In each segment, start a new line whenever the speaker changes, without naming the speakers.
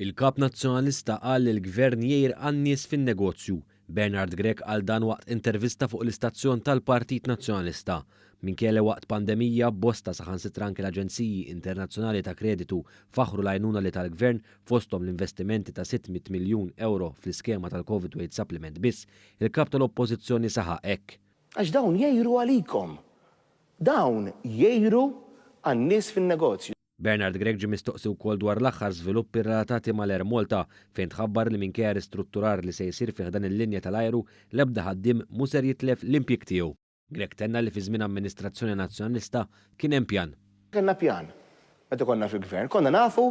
Il-kap nazzjonalista qal li l-gvern jgħir għan-nies fin-negozju. Bernard Grech qal dan waqt intervista fuq l-istazzjon tal-Partit Nazzjonalista. Minkejja waqt pandemija bosta saħansitra anke l-Aġenziji Internazzjonali ta' Kreditu faħru l-għajnuna li tal-gvern fosthom l-investimenti ta' 600 miljun euro fl-iskema tal-Covid Aid Supplement biss, il-kap tal-Oppożizzjoni saħaq hekk.
Għax dawn jgħiru għalikom. Dawn jgħiru għan-nies fin-negozju.
Bernard Grech ġie mistoqsi wkoll dwar l-aħħar żviluppi relatati mal-Air Malta fejn tħabbar li minkejja ristrutturar li se jsir fih dan il-linja tal-ajru l-ebda ħaddiem mhu ser jitlef l-impjieg tiegħu. Grech tenna li fi żmien amministrazzjoni nazzjonalista kien hemm pjan.
Kenna pjan. Meta konna fil-gvern, konna nafu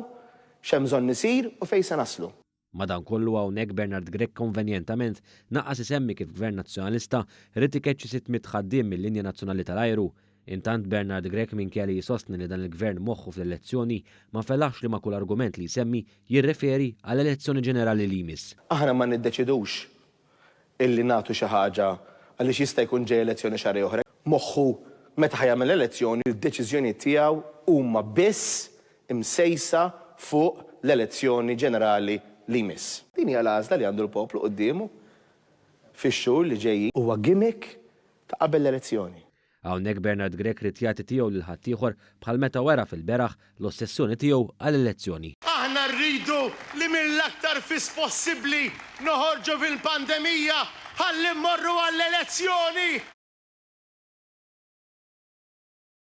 x'hemm bżonn isir u fejn se naslu.
Madankollu hawnhekk Bernard Grech konvenjentament naqqas isemmi kif Gvern Nazzjonalista rid ikeċċi 600 ħaddiem mill-linja nazzjonali tal-ajru. Intant Bernard Grech minkejja li jisostni li dan il-gvern moħħu fl-elezzjoni ma fellax li ma kull argument li jsemmi jirreferi għall-elezzjoni ġenerali li jmiss.
Aħna ma niddeċidux illi nagħtu xi ħaġa għaliex jista' jkun ġej elezzjoni xahar oħra. Moħħu meta ħajjagħmel l-elezzjoni, id-deċiżjoni tiegħu huma biss imsejsa fuq l-elezzjoni ġenerali li jmiss. Din hija l-għażla li għandu l-poplu qudiemu fix-xhur li ġejjin huwa gimmick ta' qabel l-elezzjoni.
Hawnhekk Bernard Grech rid jagħti tiegħu lil ħaddieħor bħal meta wera fil-beraħ l-ossessjoni tiegħu għall-elezzjoni.
Aħna rridu li mill-aktar fis possibbli noħorġu fil-pandemija ħalli mmorru għall-elezzjoni.